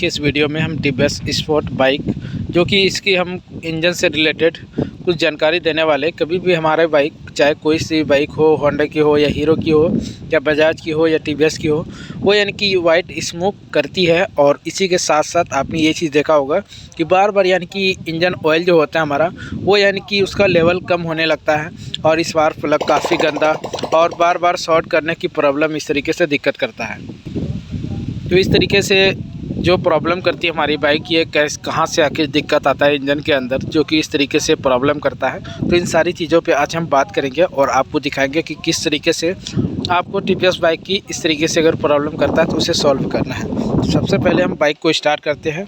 कि इस वीडियो में हम टीवीएस स्पोर्ट बाइक जो कि इसकी हम इंजन से रिलेटेड कुछ जानकारी देने वाले। कभी भी हमारे बाइक चाहे कोई सी बाइक हो, होंडा की हो या हीरो की हो या बजाज की हो या टीवीएस की हो, वो यानी कि वाइट स्मोक करती है। और इसी के साथ साथ आपने ये चीज़ देखा होगा कि बार बार यानी कि इंजन ऑयल जो होता है हमारा, वो यानी कि उसका लेवल कम होने लगता है और इस बार प्लग काफ़ी गंदा और बार बार शॉर्ट करने की प्रॉब्लम इस तरीके से दिक्कत करता है। तो इस तरीके से जो प्रॉब्लम करती है हमारी बाइक, ये कहाँ से आके दिक्कत आता है इंजन के अंदर जो कि इस तरीके से प्रॉब्लम करता है। तो इन सारी चीज़ों पे आज हम बात करेंगे और आपको दिखाएंगे कि किस तरीके से आपको टीवीएस बाइक की इस तरीके से अगर प्रॉब्लम करता है तो उसे सॉल्व करना है। तो सबसे पहले हम बाइक को स्टार्ट करते हैं।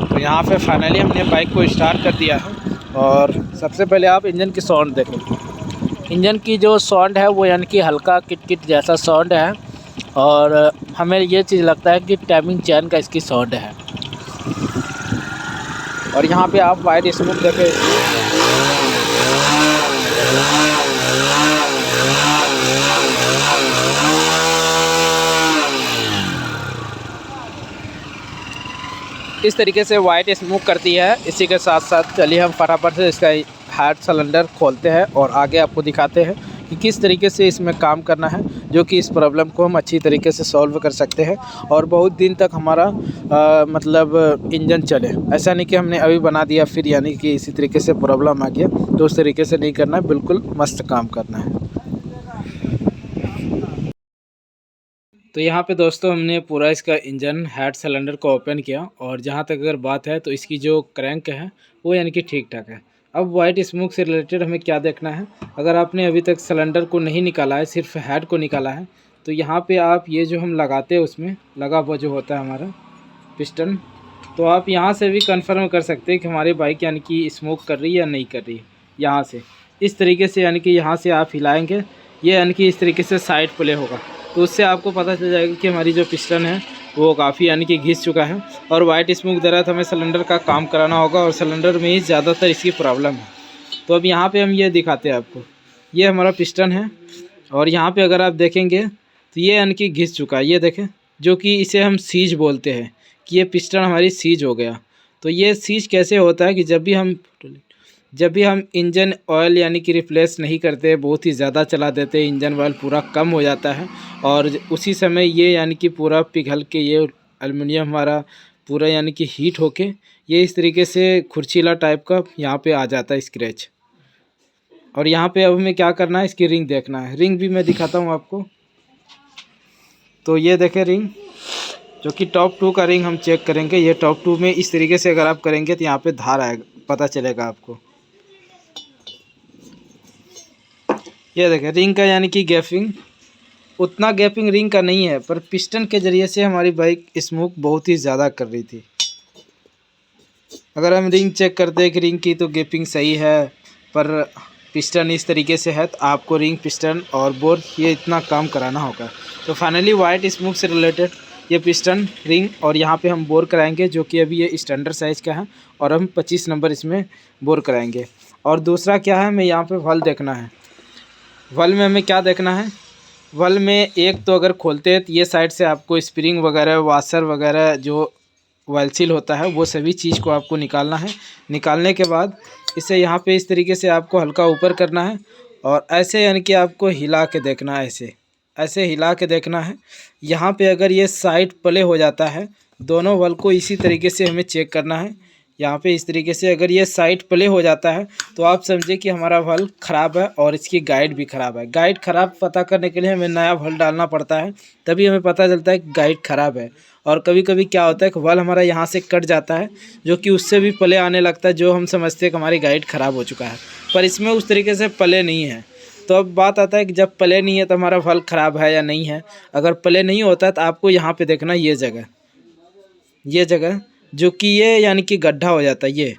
तो यहाँ पे फाइनली हमने बाइक को स्टार्ट कर दिया है और सबसे पहले आप इंजन की साउंड देखें। इंजन की जो साउंड है वो यानी कि हल्का किट जैसा साउंड है और हमें ये चीज़ लगता है कि टाइमिंग चैन का इसकी साउंड है। और यहाँ पे आप वाइट स्मोक देखें, इस तरीके से वाइट स्मोक करती है। इसी के साथ साथ चलिए हम फटाफट से इसका हेड सिलेंडर खोलते हैं और आगे आपको दिखाते हैं कि किस तरीके से इसमें काम करना है जो कि इस प्रॉब्लम को हम अच्छी तरीके से सॉल्व कर सकते हैं और बहुत दिन तक हमारा मतलब इंजन चले। ऐसा नहीं कि हमने अभी बना दिया फिर यानी कि इसी तरीके से प्रॉब्लम आ गया, तो उस तरीके से नहीं करना है, बिल्कुल मस्त काम करना है। तो यहाँ पे दोस्तों हमने पूरा इसका इंजन हेड सिलेंडर को ओपन किया और जहाँ तक अगर बात है तो इसकी जो क्रैंक है वो यानी कि ठीक ठाक है। अब वाइट स्मोक से रिलेटेड हमें क्या देखना है, अगर आपने अभी तक सिलेंडर को नहीं निकाला है, सिर्फ हेड को निकाला है, तो यहाँ पे आप ये जो हम लगाते हैं उसमें लगा हुआ जो होता है हमारा पिस्टन, तो आप यहाँ से भी कंफर्म कर सकते हैं कि हमारी बाइक यानी कि स्मोक कर रही है या नहीं कर रही है। यहाँ से इस तरीके से यानी कि यहाँ से आप हिलाएँगे, ये यानी कि इस तरीके से साइड प्ले होगा, तो उससे आपको पता चल जाएगा कि हमारी जो पिस्टन है वो काफ़ी यानी कि घिस चुका है और वाइट स्मोक दे रहा था। हमें सिलेंडर का काम कराना होगा और सिलेंडर में ही ज़्यादातर इसकी प्रॉब्लम है। तो अब यहाँ पे हम ये दिखाते हैं आपको, ये हमारा पिस्टन है और यहाँ पे अगर आप देखेंगे तो ये यानी कि घिस चुका है, ये देखें, जो कि इसे हम सीज बोलते हैं कि ये पिस्टन हमारी सीज हो गया। तो ये सीज कैसे होता है कि जब भी हम इंजन ऑयल यानी कि रिप्लेस नहीं करते, बहुत ही ज़्यादा चला देते, इंजन ऑयल पूरा कम हो जाता है और उसी समय ये यानी कि पूरा पिघल के ये एल्युमिनियम हमारा पूरा यानी कि हीट होके ये इस तरीके से खुरचीला टाइप का यहाँ पे आ जाता है स्क्रैच। और यहाँ पे अब हमें क्या करना है, इसकी रिंग देखना है। रिंग भी मैं दिखाता हूँ आपको। तो ये देखें रिंग, जो कि टॉप 2 का रिंग हम चेक करेंगे। ये टॉप 2 में इस तरीके से अगर आप करेंगे तो यहाँ पे धार आएगा, पता चलेगा आपको। ये देखें रिंग का यानी कि गैपिंग, उतना गैपिंग रिंग का नहीं है, पर पिस्टन के ज़रिए से हमारी बाइक स्मोक बहुत ही ज़्यादा कर रही थी। अगर हम रिंग चेक करते हैं कि रिंग की तो गैपिंग सही है, पर पिस्टन इस तरीके से है, तो आपको रिंग, पिस्टन और बोर ये इतना काम कराना होगा। तो फाइनली वाइट स्मोक से रिलेटेड ये पिस्टन, रिंग और यहाँ पे हम बोर कराएंगे, जो कि अभी ये स्टैंडर्ड साइज़ का है और हम 25 नंबर इसमें बोर कराएंगे। और दूसरा क्या है, हमें यहाँ पे वल देखना है। वल में हमें क्या देखना है, वल में एक तो अगर खोलते हैं तो ये साइड से आपको स्प्रिंग वगैरह, वाशर वगैरह, जो वाल सील होता है, वो सभी चीज़ को आपको निकालना है। निकालने के बाद इसे यहाँ पे इस तरीके से आपको हल्का ऊपर करना है और ऐसे यानी कि आपको हिला के देखना है, ऐसे हिला के देखना है। यहाँ पे अगर ये साइड प्ले हो जाता है, दोनों वल को इसी तरीके से हमें चेक करना है। यहाँ पे इस तरीके से अगर ये साइड प्ले हो जाता है तो आप समझे कि हमारा वल ख़राब है और इसकी गाइड भी ख़राब है। गाइड ख़राब पता करने के लिए हमें नया वल डालना पड़ता है, तभी हमें पता चलता है कि गाइड ख़राब है। और कभी कभी क्या होता है कि वल हमारा यहाँ से कट जाता है, जो कि उससे भी प्ले आने लगता है, जो हम समझते हैं कि हमारी गाइड ख़राब हो चुका है, पर इसमें उस तरीके से प्ले नहीं है। तो अब बात आता है कि जब प्ले नहीं है तो हमारा वल ख़राब है या नहीं है। अगर प्ले नहीं होता है तो आपको यहाँ पे देखना ये जगह जो कि ये यानी कि गड्ढा हो जाता है।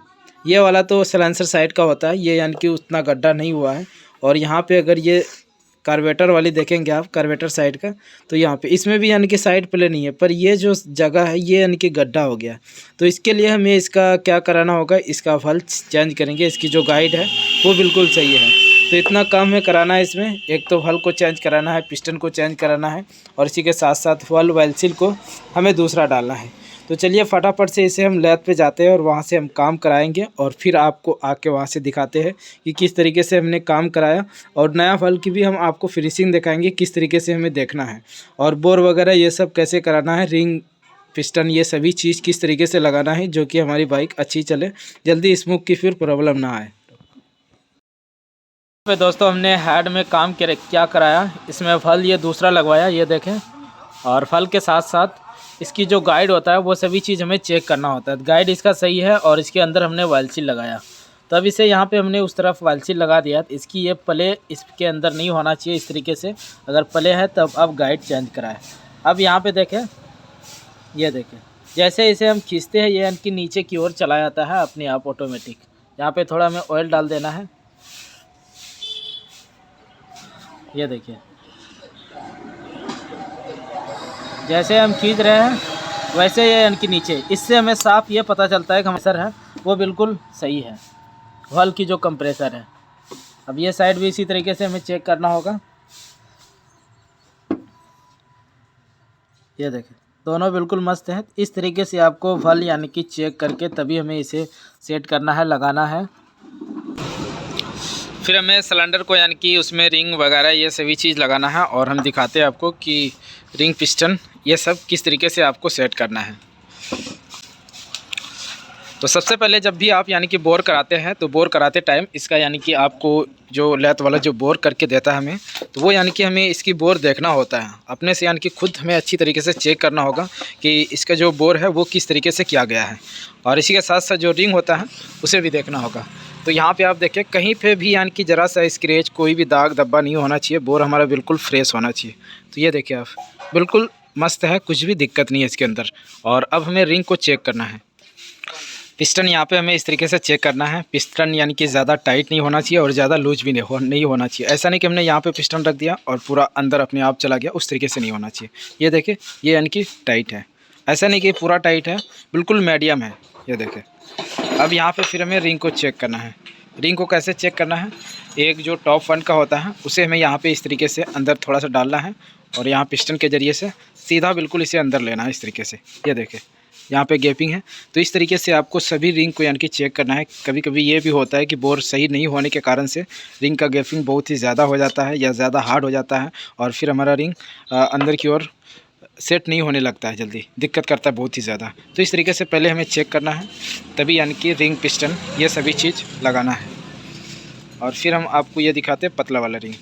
ये वाला तो सलेंसर साइड का होता है, ये यानी कि उतना गड्ढा नहीं हुआ है। और यहाँ पे अगर ये कार्बेटर वाली देखेंगे आप, कार्बेटर साइड का, तो यहाँ पे इसमें भी यानी कि साइड प्ले नहीं है, पर ये जो जगह है ये यानी कि गड्ढा हो गया। तो इसके लिए हमें इसका क्या कराना होगा, इसका वल चेंज करेंगे। इसकी जो गाइड है वो बिल्कुल सही है, तो इतना काम है कराना है इसमें। एक तो हल को चेंज कराना है, पिस्टन को चेंज कराना है और इसी के साथ साथ वॉल वाइलसिल को हमें दूसरा डालना है। तो चलिए फटाफट से इसे हम लैब पे जाते हैं और वहाँ से हम काम कराएंगे और फिर आपको आके वहाँ से दिखाते हैं कि किस तरीके से हमने काम कराया। और नया वॉल की भी हम आपको फिनिशिंग दिखाएंगे किस तरीके से हमें देखना है, और बोर वगैरह ये सब कैसे कराना है, रिंग पिस्टन ये सभी चीज़ किस तरीके से लगाना है, जो कि हमारी बाइक अच्छी चले, जल्दी स्मोक की फिर प्रॉब्लम ना आए। पे दोस्तों हमने हेड में काम क्या कराया, इसमें फल ये दूसरा लगवाया, ये देखें। और फल के साथ साथ इसकी जो गाइड होता है वो सभी चीज़ हमें चेक करना होता है। गाइड इसका सही है और इसके अंदर हमने वाइलसील लगाया, तब इसे यहाँ पे हमने उस तरफ वाइलसील लगा दिया। इसकी ये प्ले इसके अंदर नहीं होना चाहिए इस तरीके से, अगर प्ले है तब अब गाइड चेंज कराए। अब यहाँ पे देखें, ये देखें जैसे इसे हम खींचते हैं ये इनकी नीचे की ओर चला जाता है अपने आप ऑटोमेटिक। यहाँ पे थोड़ा हमें ऑयल डाल देना है, ये देखिए जैसे हम खींच रहे हैं वैसे ये इनके नीचे, इससे हमें साफ ये पता चलता है कि कंप्रेसर है वो बिल्कुल सही है, वॉल की जो कंप्रेसर है। अब ये साइड भी इसी तरीके से हमें चेक करना होगा, ये देखें दोनों बिल्कुल मस्त हैं। इस तरीके से आपको वॉल यानी कि चेक करके तभी हमें इसे सेट करना है, लगाना है। फिर हमें सिलेंडर को यानी कि उसमें रिंग वगैरह ये सभी चीज़ लगाना है और हम दिखाते हैं आपको कि रिंग पिस्टन ये सब किस तरीके से आपको सेट करना है। तो सबसे पहले जब भी आप यानी कि बोर कराते हैं तो बोर कराते टाइम इसका यानी कि आपको जो लेथ वाला जो बोर करके देता है हमें, तो वो यानी कि हमें इसकी बोर देखना होता है अपने से, यानी कि खुद हमें अच्छी तरीके से चेक करना होगा कि इसका जो बोर है वो किस तरीके से किया गया है। और इसी के साथ साथ जो रिंग होता है उसे भी देखना होगा। तो यहाँ पे आप देखें कहीं पे भी यानी कि ज़रा सा स्क्रैच कोई भी दाग धब्बा नहीं होना चाहिए, बोर हमारा बिल्कुल फ्रेश होना चाहिए। तो ये देखिए आप बिल्कुल मस्त है, कुछ भी दिक्कत नहीं है इसके अंदर। और अब हमें रिंग को चेक करना है। पिस्टन यहाँ पे हमें इस तरीके से चेक करना है। पिस्टन यानी कि ज़्यादा टाइट नहीं होना चाहिए और ज़्यादा लूज भी नहीं होना चाहिए। ऐसा नहीं कि हमने यहाँ पे पिस्टन रख दिया और पूरा अंदर अपने आप चला गया, उस तरीके से नहीं होना चाहिए। ये देखिए ये यानी कि टाइट है, ऐसा नहीं कि पूरा टाइट है, बिल्कुल मीडियम है, ये देखें। अब यहाँ पे फिर हमें रिंग को चेक करना है। रिंग को कैसे चेक करना है, एक जो टॉप फंड का होता है उसे हमें यहाँ पे इस तरीके से अंदर थोड़ा सा डालना है और यहाँ पिस्टन के ज़रिए से सीधा बिल्कुल इसे अंदर लेना है इस तरीके से। ये देखें यहाँ पे गैपिंग है। तो इस तरीके से आपको सभी रिंग को यानी कि चेक करना है। कभी कभी ये भी होता है कि बोर सही नहीं होने के कारण से रिंग का गैपिंग बहुत ही ज़्यादा हो जाता है या ज़्यादा हार्ड हो जाता है और फिर हमारा रिंग अंदर की ओर सेट नहीं होने लगता है, जल्दी दिक्कत करता है बहुत ही ज़्यादा। तो इस तरीके से पहले हमें चेक करना है, तभी यानी कि रिंग पिस्टन ये सभी चीज़ लगाना है। और फिर हम आपको ये दिखाते हैं पतला वाला रिंग,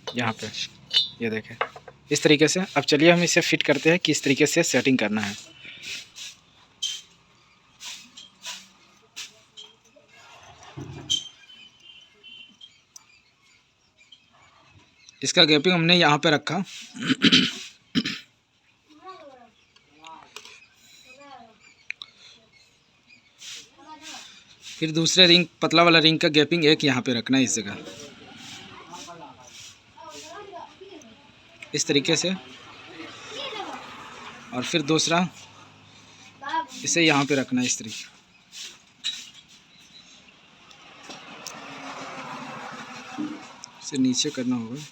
यहाँ पे ये देखें इस तरीके से। अब चलिए हम इसे फिट करते हैं कि इस तरीके से सेटिंग करना है। इसका गैपिंग हमने यहाँ पे रखा फिर दूसरे रिंग पतला वाला रिंग का गैपिंग एक यहाँ पे रखना है इस जगह, इस तरीके से। और फिर दूसरा इसे यहाँ पे रखना है इस तरीके, इसे नीचे करना होगा।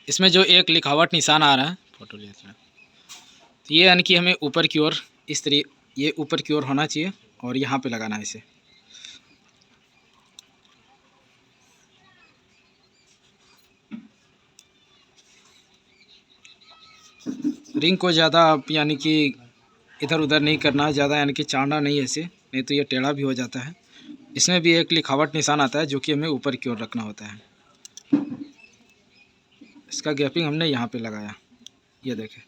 इसमें जो एक लिखावट निशान आ रहा है फोटो ले, तो ये यानी कि हमें ऊपर की ओर इस तरीके ये ऊपर की ओर होना चाहिए और यहाँ पे लगाना है इसे। रिंग को ज़्यादा आप यानी कि इधर उधर नहीं करना, ज़्यादा यानी कि चाड़ना नहीं ऐसे, नहीं तो ये टेढ़ा भी हो जाता है। इसमें भी एक लिखावट निशान आता है जो कि हमें ऊपर की ओर रखना होता है। इसका गैपिंग हमने यहाँ पे लगाया, ये देखें।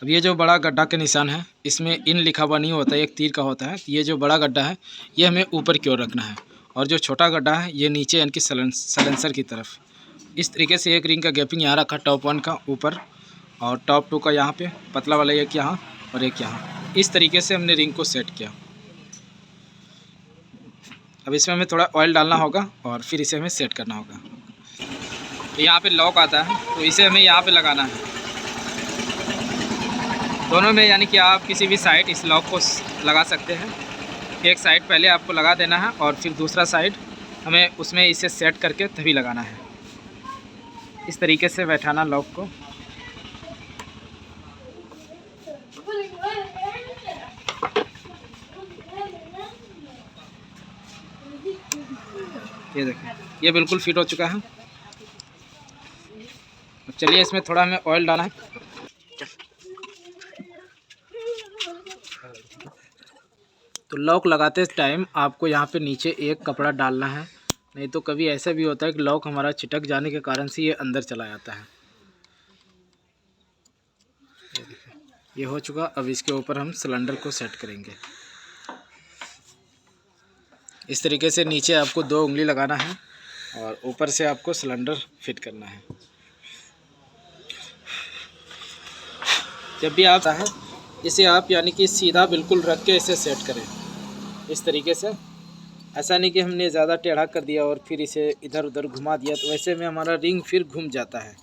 अब ये जो बड़ा गड्ढा के निशान है इसमें इन लिखा हुआ नहीं होता है, एक तीर का होता है। ये जो बड़ा गड्ढा है ये हमें ऊपर की ओर रखना है और जो छोटा गड्ढा है ये नीचे यानी कि सलेंसर की तरफ। इस तरीके से एक रिंग का गैपिंग यहाँ रखा, टॉप 1 का ऊपर और टॉप 2 का यहाँ पे, पतला वाला एक यहाँ और एक यहाँ। इस तरीके से हमने रिंग को सेट किया। अब इसमें हमें थोड़ा ऑयल डालना होगा और फिर इसे हमें सेट करना होगा। तो यहाँ पे लॉक आता है तो इसे हमें यहाँ पे लगाना है। दोनों में यानी कि आप किसी भी साइड इस लॉक को लगा सकते हैं। एक साइड पहले आपको लगा देना है और फिर दूसरा साइड हमें उसमें इसे सेट करके तभी लगाना है। इस तरीके से बैठाना लॉक को। ये देखिए, ये बिल्कुल फिट हो चुका है। चलिए इसमें थोड़ा हमें ऑयल डालना है। तो लॉक लगाते टाइम आपको यहाँ पे नीचे एक कपड़ा डालना है, नहीं तो कभी ऐसा भी होता है कि लॉक हमारा चिटक जाने के कारण से ये अंदर चला जाता है। ये हो चुका। अब इसके ऊपर हम सिलेंडर को सेट करेंगे। इस तरीके से नीचे आपको 2 उंगली लगाना है और ऊपर से आपको सिलेंडर फिट करना है। जब भी आप चाहें इसे आप यानी कि सीधा बिल्कुल रख के इसे सेट करें इस तरीके से। ऐसा नहीं कि हमने ज़्यादा टेढ़ा कर दिया और फिर इसे इधर उधर घुमा दिया, तो वैसे में हमारा रिंग फिर घूम जाता है।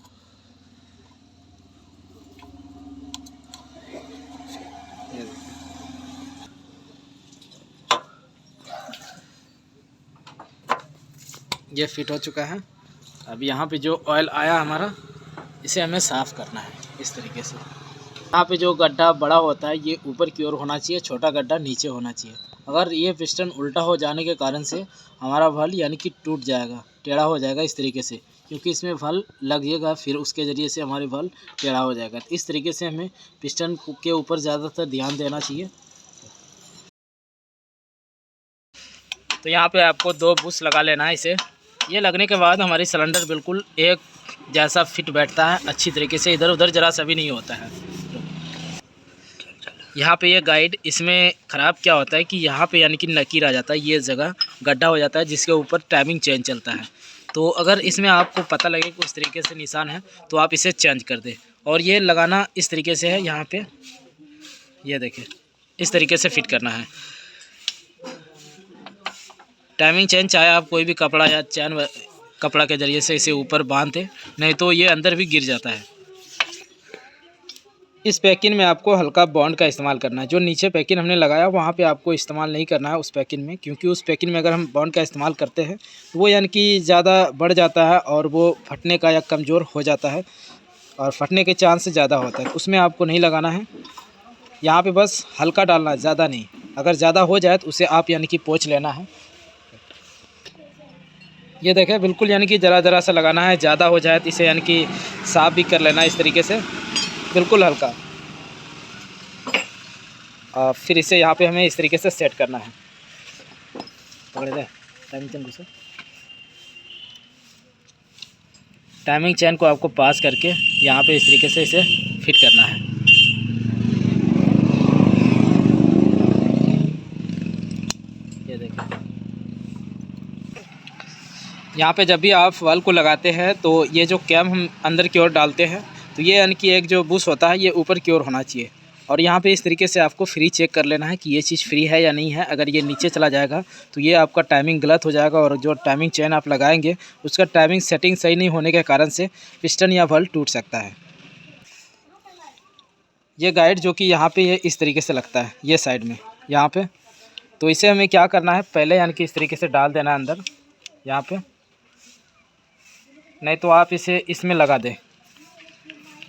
ये फिट हो चुका है। अब यहाँ पे जो ऑयल आया हमारा, इसे हमें साफ़ करना है इस तरीके से। यहाँ पे जो गड्ढा बड़ा होता है ये ऊपर की ओर होना चाहिए, छोटा गड्ढा नीचे होना चाहिए। अगर ये पिस्टन उल्टा हो जाने के कारण से हमारा वल यानी कि टूट जाएगा, टेढ़ा हो जाएगा इस तरीके से, क्योंकि इसमें वल लगेगा फिर उसके ज़रिए से हमारे वल टेढ़ा हो जाएगा। तो इस तरीके से हमें पिस्टन के ऊपर ज़्यादातर ध्यान देना चाहिए। तो यहाँ पे आपको 2 बुश लगा लेना है इसे। ये लगने के बाद हमारी सिलेंडर बिल्कुल एक जैसा फिट बैठता है अच्छी तरीके से, इधर उधर ज़रा सा भी नहीं होता है। यहाँ पे ये गाइड इसमें ख़राब क्या होता है कि यहाँ पे यानी कि नकीर आ जाता है, ये जगह गड्ढा हो जाता है जिसके ऊपर टाइमिंग चेन चलता है। तो अगर इसमें आपको पता लगे कि उस तरीके से निशान है तो आप इसे चेंज कर दें। और ये लगाना इस तरीके से है, यहाँ पे ये देखें इस तरीके से फिट करना है। टाइमिंग चेन चाहे आप कोई भी कपड़ा या चैन कपड़ा के ज़रिए से इसे ऊपर बांध दें, नहीं तो ये अंदर भी गिर जाता है। इस पैकिंग में आपको हल्का बॉन्ड का इस्तेमाल करना है। जो नीचे पैकिंग हमने लगाया वहाँ पे आपको इस्तेमाल नहीं करना है उस पैकिंग में, क्योंकि उस पैकिंग में अगर हम बॉन्ड का इस्तेमाल करते हैं तो वो यानी कि ज़्यादा बढ़ जाता है और वो फटने का या कमज़ोर हो जाता है और फटने के चांस ज़्यादा होता है। उसमें आपको नहीं लगाना है। यहाँ पे बस हल्का डालना है, ज़्यादा नहीं। अगर ज़्यादा हो जाए तो उसे आप यानी कि पोंछ लेना है। ये देखें बिल्कुल यानी कि ज़रा सा लगाना है। ज़्यादा हो जाए तो इसे यानी कि साफ़ भी कर लेना है इस तरीके से, बिल्कुल हल्का। और फिर इसे यहाँ पे हमें इस तरीके से सेट करना है। पकड़े दे टाइमिंग चेन को, टाइमिंग चेन को आपको पास करके यहाँ पे इस तरीके से इसे फिट करना है। ये देखिए, यहाँ पे जब भी आप वाल को लगाते हैं तो ये जो कैम हम अंदर की ओर डालते हैं तो ये यानी कि एक जो बुश होता है ये ऊपर की ओर होना चाहिए। और यहाँ पे इस तरीके से आपको फ्री चेक कर लेना है कि ये चीज़ फ्री है या नहीं है। अगर ये नीचे चला जाएगा तो ये आपका टाइमिंग गलत हो जाएगा और जो टाइमिंग चेन आप लगाएंगे उसका टाइमिंग सेटिंग सही नहीं होने के कारण से पिस्टन या वल टूट सकता है। ये गाइड जो कि यहाँ पे ये इस तरीके से लगता है ये साइड में यहाँ पे, तो इसे हमें क्या करना है पहले यानी कि इस तरीके से डाल देना है अंदर यहाँ पे, नहीं तो आप इसे इसमें लगा दें।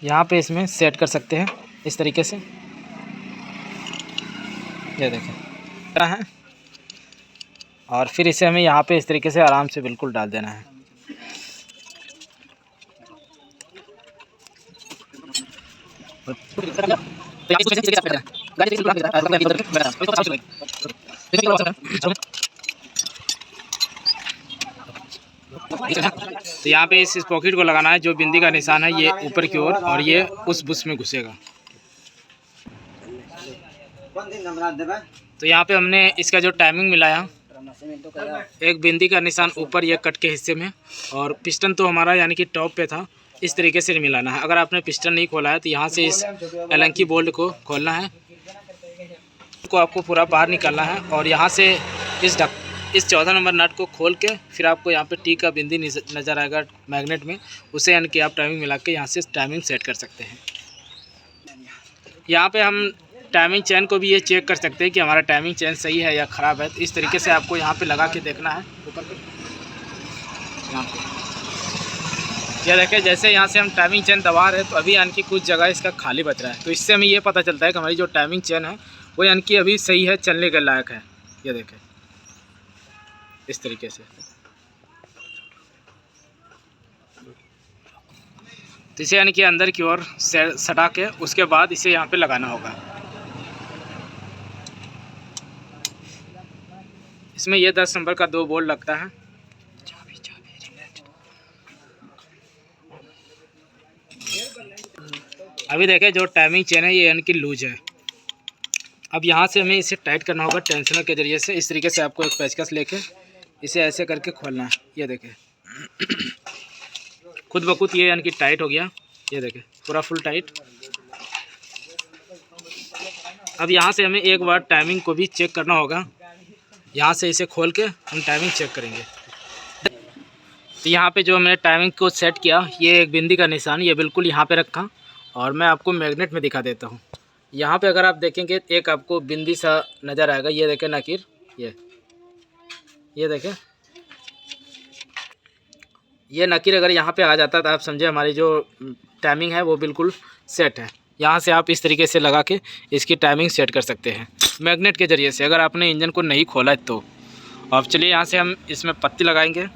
यहाँ पे इसमें सेट कर सकते हैं इस तरीके से। ये देखें है, और फिर इसे हमें यहाँ पे इस तरीके से आराम से बिल्कुल डाल देना है। तो यहाँ पे इस पॉकेट को लगाना है। जो बिंदी का निशान है ये ऊपर की ओर और ये उस बुश में घुसेगा। तो यहाँ पे हमने इसका जो टाइमिंग मिलाया, एक बिंदी का निशान ऊपर ये कट के हिस्से में, और पिस्टन तो हमारा यानी कि टॉप पे था, इस तरीके से मिलाना है। अगर आपने पिस्टन नहीं खोला है तो यहाँ से इस एलंकी बोल्ट को खोलना है, को आपको पूरा बाहर निकालना है और यहाँ से इस 14 नंबर नट को खोल के फिर आपको यहाँ पे टी का बिंदी नज़र आएगा मैग्नेट में, उसे यानी कि आप टाइमिंग मिला के यहाँ से टाइमिंग सेट कर सकते हैं। यहाँ पे हम टाइमिंग चेन को भी ये चेक कर सकते हैं कि हमारा टाइमिंग चेन सही है या ख़राब है। तो इस तरीके से आपको यहाँ पे लगा के देखना है ऊपर पे। यहाँ पे ये देखें, जैसे यहाँ से हम टाइमिंग चेन दबा रहे हैं तो अभी यानी कि कुछ जगह इसका खाली बच रहा है। तो इससे हमें ये पता चलता है कि हमारी जो टाइमिंग चेन है वो यानी कि अभी सही है, चलने के लायक है। ये देखें इस तरीके से। तो इसे यानी कि अंदर की ओर सटा के उसके बाद इसे यहाँ पे लगाना होगा। इसमें ये 10 नंबर का 2 बोल्ट लगता है। अभी देखें जो टाइमिंग चेन है ये यानी कि लूज है। अब यहाँ से हमें इसे टाइट करना होगा टेंशनर के ज़रिए से। इस तरीके से आपको एक पेचकस लेके इसे ऐसे करके खोलना है। ये देखें खुद ब खुद ये यानी कि टाइट हो गया। ये देखें पूरा फुल टाइट। अब यहाँ से हमें एक बार टाइमिंग को भी चेक करना होगा। यहाँ से इसे खोल के हम टाइमिंग चेक करेंगे। तो यहाँ पे जो हमने टाइमिंग को सेट किया, ये एक बिंदी का निशान ये बिल्कुल यहाँ पे रखा और मैं आपको मैग्नेट में दिखा देता हूँ। यहाँ पे अगर आप देखेंगे एक आपको बिंदी सा नज़र आएगा। ये देखें नकीर, ये देखें ये नकीर अगर यहाँ पे आ जाता तो आप समझे हमारी जो टाइमिंग है वो बिल्कुल सेट है। यहाँ से आप इस तरीके से लगा के इसकी टाइमिंग सेट कर सकते हैं मैग्नेट के ज़रिए से, अगर आपने इंजन को नहीं खोला है तो। अब चलिए यहाँ से हम इसमें पत्ती लगाएंगे।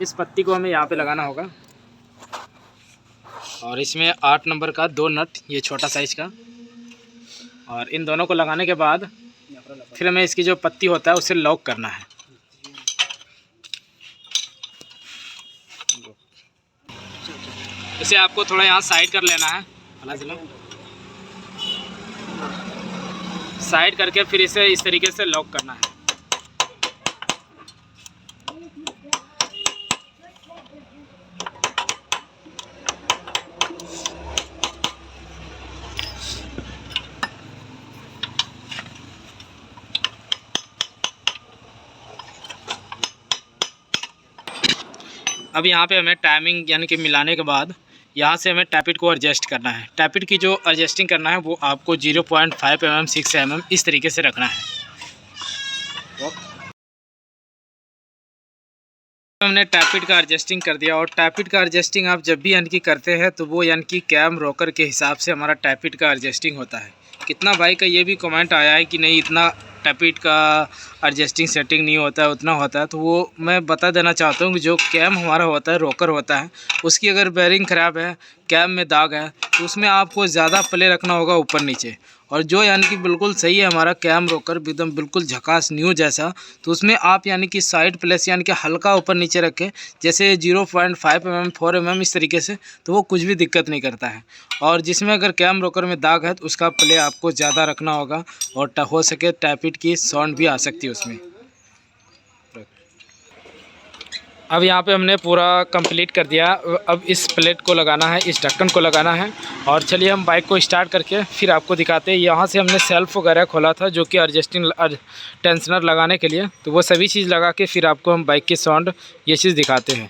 इस पत्ती को हमें यहाँ पे लगाना होगा और इसमें 8 नंबर का 2 नट, ये छोटा साइज़ का। और इन दोनों को लगाने के बाद फिर हमें इसकी जो पत्ती होता है उसे लॉक करना है। इसे आपको थोड़ा यहाँ साइड कर लेना है, साइड करके फिर इसे इस तरीके से लॉक करना है। अब यहाँ पे हमें टाइमिंग यानी कि मिलाने के बाद यहाँ से हमें टैपिट को एडजस्ट करना है। टैपिट की जो एडजस्टिंग करना है वो आपको 0.5 mm 6 mm इस तरीके से रखना है। हमने टैपिट का एडजस्टिंग कर दिया और टैपिट का एडजस्टिंग आप जब भी यानी कि करते हैं तो वो यानी कि कैम रोकर के हिसाब से हमारा टैपिट का एडजस्टिंग होता है। कितना भाई का ये भी कमेंट आया है कि नहीं इतना टैपिट का एडजस्टिंग सेटिंग नहीं होता है, उतना होता है। तो वो मैं बता देना चाहता हूँ कि जो कैम हमारा होता है, रोकर होता है, उसकी अगर बेयरिंग ख़राब है, कैम में दाग है, तो उसमें आपको ज़्यादा प्ले रखना होगा ऊपर नीचे। और जो यानी कि बिल्कुल सही है हमारा कैम रोकर एकदम बिल्कुल झकास न्यू जैसा, तो उसमें आप यानी कि साइड प्लेस यानी कि हल्का ऊपर नीचे रखें, जैसे 0.5 mm 4 mm इस तरीके से, तो वो कुछ भी दिक्कत नहीं करता है। और जिसमें अगर कैम रोकर में दाग है तो उसका प्ले आपको ज़्यादा रखना होगा और हो सके टैपिट की साउंड भी आ सकती है उसमें। अब यहाँ पे हमने पूरा कंप्लीट कर दिया। अब इस प्लेट को लगाना है, इस ढक्कन को लगाना है। और चलिए हम बाइक को स्टार्ट करके फिर आपको दिखाते हैं। यहाँ से हमने सेल्फ वगैरह खोला था जो कि एडजस्टिंग टेंशनर लगाने के लिए, तो वो सभी चीज़ लगा के फिर आपको हम बाइक की साउंड ये चीज़ दिखाते हैं।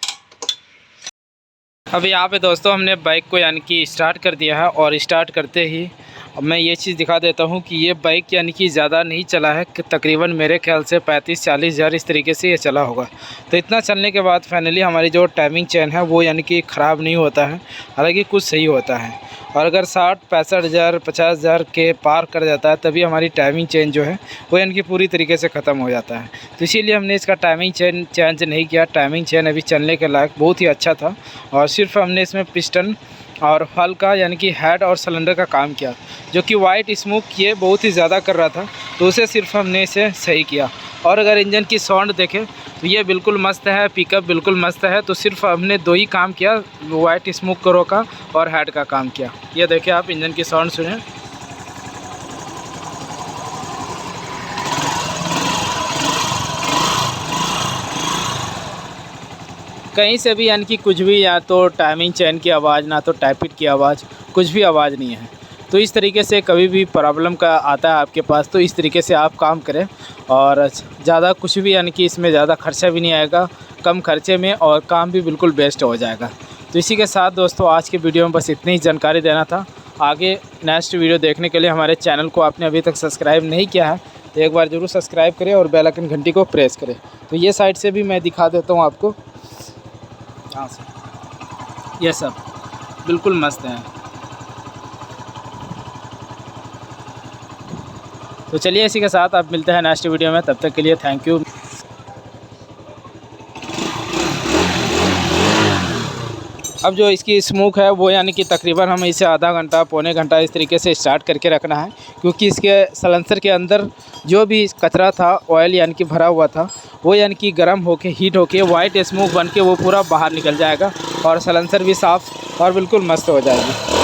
अब यहाँ पे दोस्तों हमने बाइक को यानी कि स्टार्ट कर दिया है और स्टार्ट करते ही अब मैं ये चीज़ दिखा देता हूँ कि ये बाइक यानी कि ज़्यादा नहीं चला है, कि तकरीबन मेरे ख्याल से 35-40 हज़ार इस तरीके से ये चला होगा। तो इतना चलने के बाद फाइनली हमारी जो टाइमिंग चेन है वो यानी कि ख़राब नहीं होता है, हालांकि कुछ सही होता है। और अगर 60-65 हज़ार 50 हज़ार के पार कर जाता है तभी हमारी टाइमिंग चेंज जो है वो यानी कि पूरी तरीके से ख़त्म हो जाता है। तो इसीलिए हमने इसका टाइमिंग चेन चेंज नहीं किया। टाइमिंग चेन अभी चलने के लायक बहुत ही अच्छा था और सिर्फ हमने इसमें पिस्टन और हल्का यानी कि हेड और सिलेंडर का काम किया, जो कि वाइट स्मोक ये बहुत ही ज़्यादा कर रहा था, तो उसे सिर्फ हमने इसे सही किया। और अगर इंजन की साउंड देखें तो ये बिल्कुल मस्त है, पिकअप बिल्कुल मस्त है। तो सिर्फ हमने 2 ही काम किया, वाइट स्मोक को रोका और हेड का काम किया। ये देखें आप इंजन की साउंड सुने। कहीं से भी यानी कि कुछ भी, या तो टाइमिंग चेन की आवाज़, ना तो टैपिट की आवाज़, कुछ भी आवाज़ नहीं है। तो इस तरीके से कभी भी प्रॉब्लम का आता है आपके पास तो इस तरीके से आप काम करें और ज़्यादा कुछ भी यानी कि इसमें ज़्यादा खर्चा भी नहीं आएगा, कम खर्चे में, और काम भी बिल्कुल बेस्ट हो जाएगा। तो इसी के साथ दोस्तों आज की वीडियो में बस इतनी ही जानकारी देना था। आगे नेक्स्ट वीडियो देखने के लिए हमारे चैनल को आपने अभी तक सब्सक्राइब नहीं किया है तो एक बार ज़रूर सब्सक्राइब करें और बेल आइकन घंटी को प्रेस करें। तो ये साइड से भी मैं दिखा देता हूँ आपको, यहाँ से ये सब बिल्कुल मस्त हैं। तो चलिए इसी के साथ आप मिलते हैं नेक्स्ट वीडियो में, तब तक के लिए थैंक यू। अब जो इसकी स्मोक है वो यानी कि तकरीबन हमें इसे आधा घंटा पौने घंटा इस तरीके से स्टार्ट करके रखना है, क्योंकि इसके सलेंसर के अंदर जो भी कचरा था ऑयल यानी कि भरा हुआ था वो यानी कि गर्म होके हीट होके वाइट स्मोक बन के वो पूरा बाहर निकल जाएगा और सलेंसर भी साफ़ और बिल्कुल मस्त हो जाएगी।